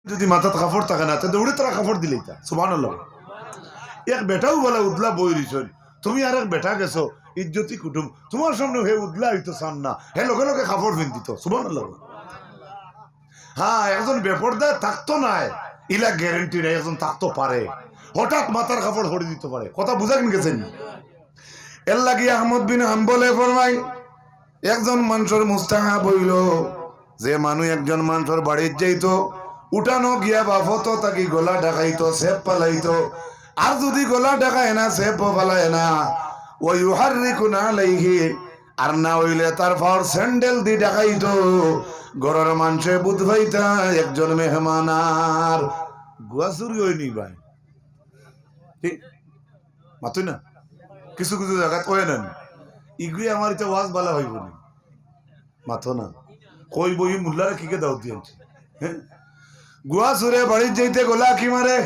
যদি মাথাত কাপড় থাকে না তো দৌড়ে তারা কাপড় দিলেই তা সুবহানাল্লাহ। এক বেটাও বলে উদলা বই রইছন, তুমি আর এক বেটা গেছো ইজ্জতি কুটুম, তোমার সামনে হে উদলা হইতো চান না, হে লগে লগে কাপড় পিন্ধিত সুবহানাল্লাহ। হ্যাঁ, একজন বেপরদা থাকতো নাই, ইলা গ্যারেন্টি নাই একজন থাকতো পারে, হঠাৎ মাথার কাপড় হরে দিতে পারে। কথা বুঝাকেন গেছেন? এর লাগি আহমদ বিন হাম্বলে ফরমাই, একজন মানুষের মুস্তাহাব হইল যে মানুষ একজন মানুষের বাড়ির যাইতো, উঠানো গিয়া বাফত তাকে গলা ঢাকাইতো, সেপ পালাইতো। আর যদি গলা ঢাকায় না, সেপ পালায় না, ওই ইউহাররিকুনা আলাইহি, আর না হইলে তার ফাওয়ার স্যান্ডেল দি ঢাকাইতো। ঘরের মানুষে বুধ ভাইতা একজন মেহমান আর গুয়া চুরি হয়নি ভাই, ঠিক মাতুই না? কিছু কিছু জায়গা কয়ে নেন ইগুই আমার এটা ওয়াজ বালা হইব না, মাথো না কই বই মুল্লারে কিকে দাও দিয়েছে। হ্যাঁ, গুয়া চুরে বাড়ির যাইতে গোলা কি মারে,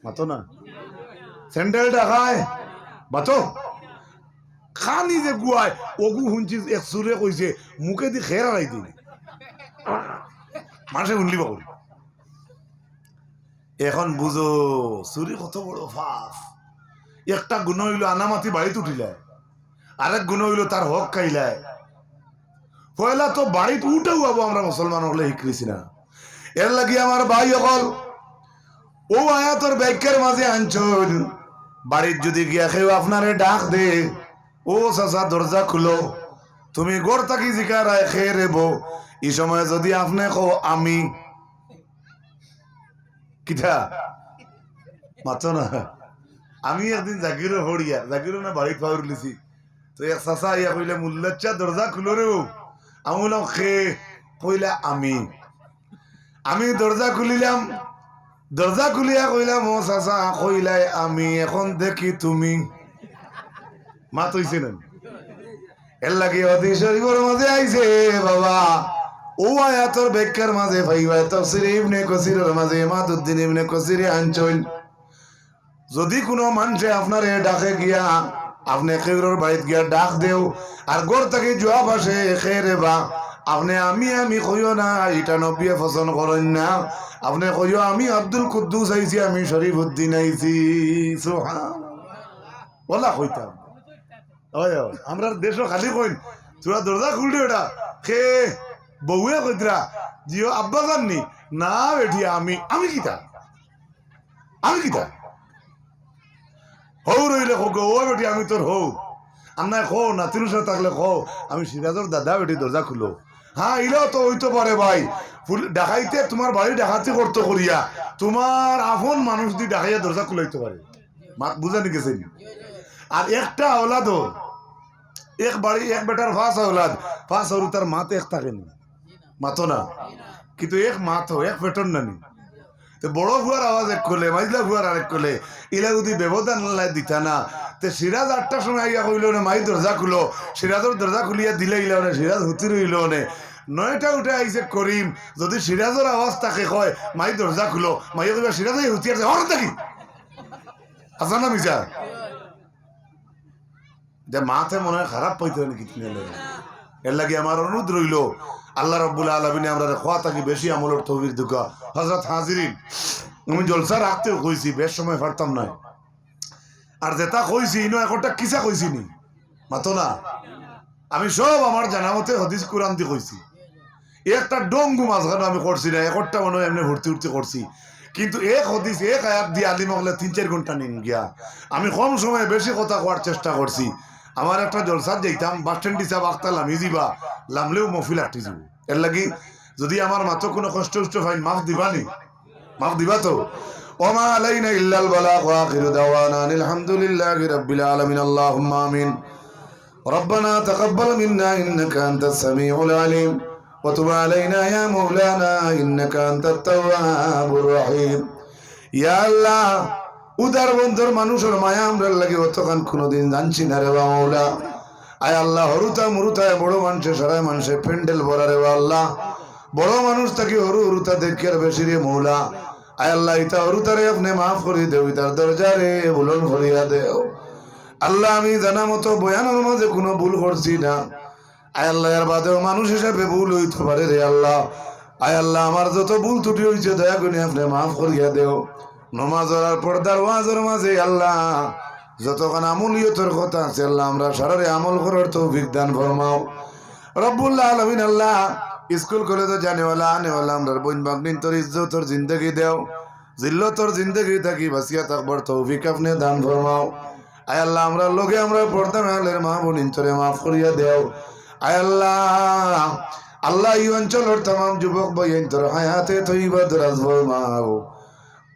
মাথো না স্যান্ডেল ঢাকায় বাতো খানি যে গুয়ায় ওগু শুনছি এক চুরে কইছে মুখে দি খের আড়াই দিন মানুষে শুনলি বাবু। এখন বুঝো চুরি কত বড় ফাফ। একটা গুণ হইল আনামাতি বাড়িতে উঠিলায়, আরেক গুণ হইল তার হক খাইলায়। পয়লা তো বাড়িতে উঠেও পাবো আমরা মুসলমান হলে শিখছি না। এর লাগি আমার ভাই অকল ও আয়াতর ব্যাখ্যার মাঝে আনছন, বাড়ির যদি গিয়া কেউ আপনারে ডাক দে, ও চাচা দরজা খুলো, তুমি গোর থাকি জিকারায় খেয়ে রেবো, এই সময় যদি আপনি কো আমি কিটা মাতো না। আমি একদিন জাকিরও হড়িয়া জাকিরও না বাড়িতে পাউর লিছি, তো এক চাচা ইয়া কইলে মুল্লাচ্চা দরজা খুলো রে, আমি বললাম খে, কইলা আমি দরজা খুলিলাম, দরজা খুলিয়া কইলাম ও চাচা, কইলাই আমি, এখন দেখি তুমি। মাত হইছে না? এর লাগে অতি শরীফের মাঝে আইছে বাবা, ও আয়াতর ব্যাখ্যার মাঝে ভাইবা তাফসীর ইবনে কাসিরের মাঝে ইমাদউদ্দিন ইবনে কাসির আনছেন, যদি কোনো মানুষে আপনারে ডাকে গিয়া আপনি কেউর বাড়িতে গিয়া ডাক দেও, আর গোর থেকে জবাব আসে খেরে বা, আপনি আমি কইও না, এটা নবিয়ে পছন্দ করেন না, আপনি কইও আমি আব্দুল কুদ্দুস আইছি, আমি শরীফ উদ্দিন আইছি। সুবহানাল্লাহ বলা কইতাম আমরা দেশও খালি কইন তোরা দরজা খুললি ওটা খে বউয়ে কইতরা জিও আব্বা জাননি না বেটি আমি কিতা হৌ রইলে হোক ও বেটি আমি তোর হৌ আন্নায় খো নাতির সাথে থাকলে খো আমি সিরাজর দাদা বেটি দরজা খুলো। হ্যাঁ ইলেও তো হইতে পারে ভাই, ডাকাইতে তোমার বাড়ি ডাকাতি করতে করিয়া তোমার আপন মানুষ দিয়ে ডাকাইয়া দরজা খুলাইতে পারে, বুঝানি গেছে। আর একটা আওলাদ এক বাড়ি এক বেটার ফাঁস হরু তার মাতে এক থাকেনি, মাতো না কিন্তু এক মাত এক পেটন নানি, তো বড় ভুয়ার আওয়াজ এক করলে মাইজলা ভুয়ার আরেক করলে, ইলা যদি ব্যবধান দিতা না, তে সিরাজ 8টার সময় আইয়া কইল না মাই দরজা খুলো, সিরাজের দরজা খুলিয়া দিলে ইলা না সিরাজ হুতি রইল নে 9টা উঠে আইছে করিম, যদি সিরাজের আওয়াজ তাকে কয় মাই দরজা খুলো, মাইয়া কইবা সিরাজ হুতি আছে হর দেখি আসা না মিছা, যে মাথে মনে হয় খারাপ পাইতে নাকি কিনে। এর লাগে আমার অনুরোধ রইল আল্লাহ রাব্বুল আলামিনে আমরা খোয়া থাকি বেশি আমলের তৌফিক দুকা। হযরত হাজিরিন, আমি জলসা রাখতে কইছি বেশ সময় পারতাম না, আর যেটা কইছি ইনো একটা কিসা কইছি নি মাতো না, আমি সব আমার জানা মতে হাদিস কোরআন দিয়ে কইছি। একটা ডঙ্গু মাঝখানে আমি করছি না, একটা মনে হয় এমনি ভর্তি উঠতে করছি, কিন্তু এক হাদিস এক আয়াত দিয়ে আলিম হলে 3-4 ঘন্টা নিন গিয়া আমি কম সময়ে বেশি কথা কোয়ার চেষ্টা করছি। আমার একটা জলসাত যাইতাম বাস স্ট্যান্ড হিসাব আখতা লামি দিবা, লামলেও মফিল আটটি যাব। এর লাগি যদি আমার মাত্র কোনো কষ্ট ফাইন মাফ দিবানি, মাফ দিবা তো। ওমা আলাইনা ইল্লাল বালাগ ওয়া আখিরু দাওয়ানা আলহামদুলিল্লাহি রাব্বিল আলামিন। আল্লাহুম্মা আমিন। রব্বানা তাকাব্বাল মিন্না ইন্নাকা আনতাস সামিউল আলিম ওয়া তুব আলাইনা ইয়া মাওলানা ইন্নাকা আনতাত তাওয়াবুর রহিম। ইয়া আল্লাহ, উদার বন্ধুর মানুষের মায়া আমরা লাগে অতখান কোনোদিন জানছি না রে মাওলা। আয় আল্লাহ, হরুতা মরুতায় বড় মানুষের সারায় মানুষের প্যান্ডেল ভরা রে আল্লাহ, বড় মানুষ থাকি হরুতা দেখে বেশি রে মৌলা। আয় আল্লাহ, ইতা হরুতারে আপনি মাফ করি দেও, ইতার দরজা রে বুলন ভরিয়া দেও আল্লাহ। আমি জানা মতো বয়ানের মাঝে কোনো ভুল করছি না, আয় আল্লাহ, এর বাদেও মানুষ হিসাবে ভুল হইতে পারে রে আল্লাহ। আয় আল্লাহ আমার যত ভুল ত্রুটি হয়েছে দয়া করে আপনি মাফ করিয়া দেও। নমাজের আর পর্দার ওয়াজের মাঝে আল্লাহ যতক্ষণ আমলিয়তের কথা আছে আল্লাহ আমরা সারারে আমল করার তৌফিক দান ফরমাও রব্বুল আলামিন। আল্লাহ স্কুল কলেজে জানেওয়ালা আনেওয়ালা আমরা বোন বাগনিন তোর ইজ্জতর জিন্দগি দেও, জিল্লতর জিন্দগি থাকি বাঁচিয়া থাকবার তৌফিক আপনি দান ফরমাও। আয় আল্লাহ আমরা লোকে আমরা পর্দা মেলের মা বোনিন তোরে মাফ করিয়া দেও। আয় আল্লাহ আল্লাহ এই অঞ্চলের तमाम যুবক ভাইয়ের তোর হায়াতে তৈবা দরাজ ফরমাও।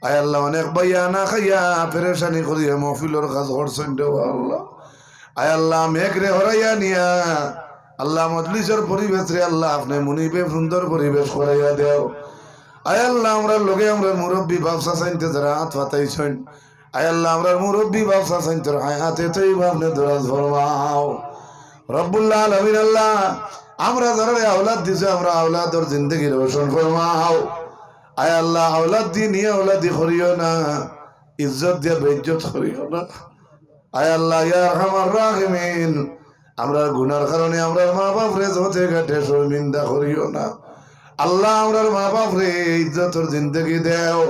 আয় আল্লাহ অনেক ভাইয়া না খাইয়া পেরেশানি করিয়া মহফিলর কাজ করছেন দেও আল্লাহ। আয় আল্লাহ মেঘরে হরাইয়া নিয়া আল্লাহ মজলিসের পরিবেশ রে আল্লাহ আপনি মুনিবে সুন্দর পরিবেশ করাইয়া দেও। আয় আল্লাহ আমরা লোকে আমরা মুরব্বী ব্যবসা চাইতে যারা হাত পাতাইছেন আয় আল্লাহ আমরা মুরব্বী ব্যবসা চাইতে হাতে তৈবা আপনি দরাজ ফরমাও রব্বুল আলামিন। আল্লাহ আমরা যারা আওলাদ দিছে আমরা আওলাদর জিন্দগি রোশন ফরমাও। আয় আল্লাহ আওলাদ দি নিয়ে আওলাদি করিও না, ইজ্জত দিয়ে বেইজ্জত করিও না। আয় আল্লাহ ইয়া আরহামার রাহিমিন আমরা গুনার কারণে আমরা মা বাপ রে জোতে ঘাটে শর্মিন্দা করিও না। আল্লাহ আমরার মা বাপ রে ইজ্জতর জিন্দগি দেও।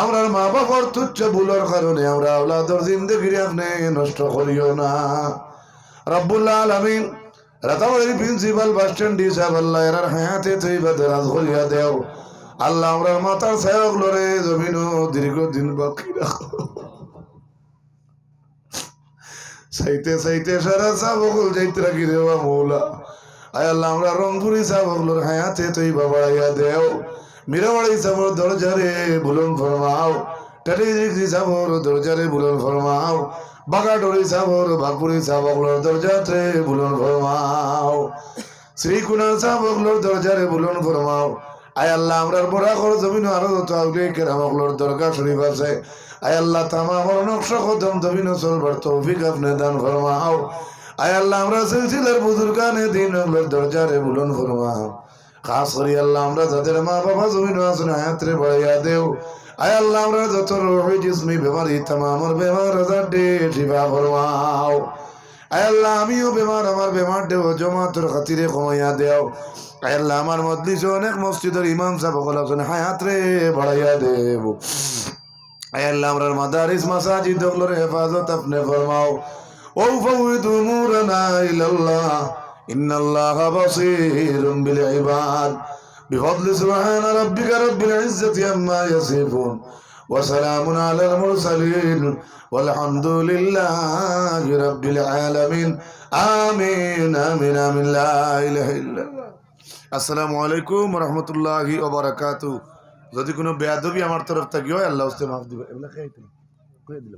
আমরার মা বাপর তুচ্ছ ভুলের কারণে আমরা আওলাদর জিন্দগি আপনি নষ্ট করিও না রব্বুল আলামিন। রাতাবাড়ির প্রিন্সিপাল বাস স্ট্যান্ড হিসাব আল্লাহ এর হায়াতে তৈবা দরাজ করিয়া দেও। আল্লাহ আমরা মাতার ছায়ক লড়ে জমিন দীর্ঘদিন বাকি রাখো। চাইতে চাইতে সারা চাবকল যাইতে রাখি রেবা মৌলা। আয় আল্লাহ আমরা রংপুরি চাবকলোর হায়াতে তৈবা বাড়াইয়া দেও। মীরাবাড়ি চাবর দরজারে বুলন ফরমাও, টালিজি চাবর দরজারে বুলন ফরমাও, বাগাডোরি চাবর বাপুরি চাবকলোর দরজাতে বুলন ফরমাও, শ্রীকুণা চাবকলোর দরজারে বুলন ফরমাও। আয় আল্লাহ আমরার বড়া কর জমিন আরো যত আউলে কেরামকলোর দরকার শরীফ আছে আয় আল্লাহ তামামর নকশা কদম জমিন চলবার তৌফিক আপনি দান ফরমাও। আয় আল্লাহ আমরা সিলসিলার বুজুর্গানে দিন ওগুলোর দরজারে বুলন ফরমাও। খাস করি আল্লাহ আমরা যাদের মা বাবা জমিন আসুন হায়াতরে বাড়াইয়া দেও। আয় আল্লাহ আমরা যত রোহি জিসমি বেমারি তামামর বেমার হাজার ডে শিফা ফরমাও। আয় আল্লাহ আমিও বেমার আমার বেমার দেও জমাতের খাতিরে কমাইয়া দেও। আয় আল্লাহ আমার মজলিসে অনেক মসজিদের ইমাম সাহেব আছেন হায়াতরে বাড়াইয়া দেব। আয় আল্লাহ আমরার মাদারিস মাসাজিদ ওগুলোর হেফাজত আপনি ফরমাও। ও ফাউইদু উমুরানা ইলাল্লাহ ইন্নাল্লাহা বাসীরুম বিল ইবাদ বিফadli সুবহানা রাব্বিকা রাব্বিল ইজ্জাতি আম্মা ইয়াসিফুন ওয়া সালামুন আলাল মুরসালিন ওয়ালহামদুলিল্লাহি রাব্বিল আলামিন আমিন আমিন আমিন লা ইলাহা ইল্লাল্লাহ। আসসালামু আলাইকুম ওয়া রাহমাতুল্লাহি ওয়া বারাকাতুহু। যদি কোনো বেয়াদবি আমার তরফ থেকে হয় আল্লাহ উস্তে মাফ দিবে। এগুলা খাইতে কই দিল।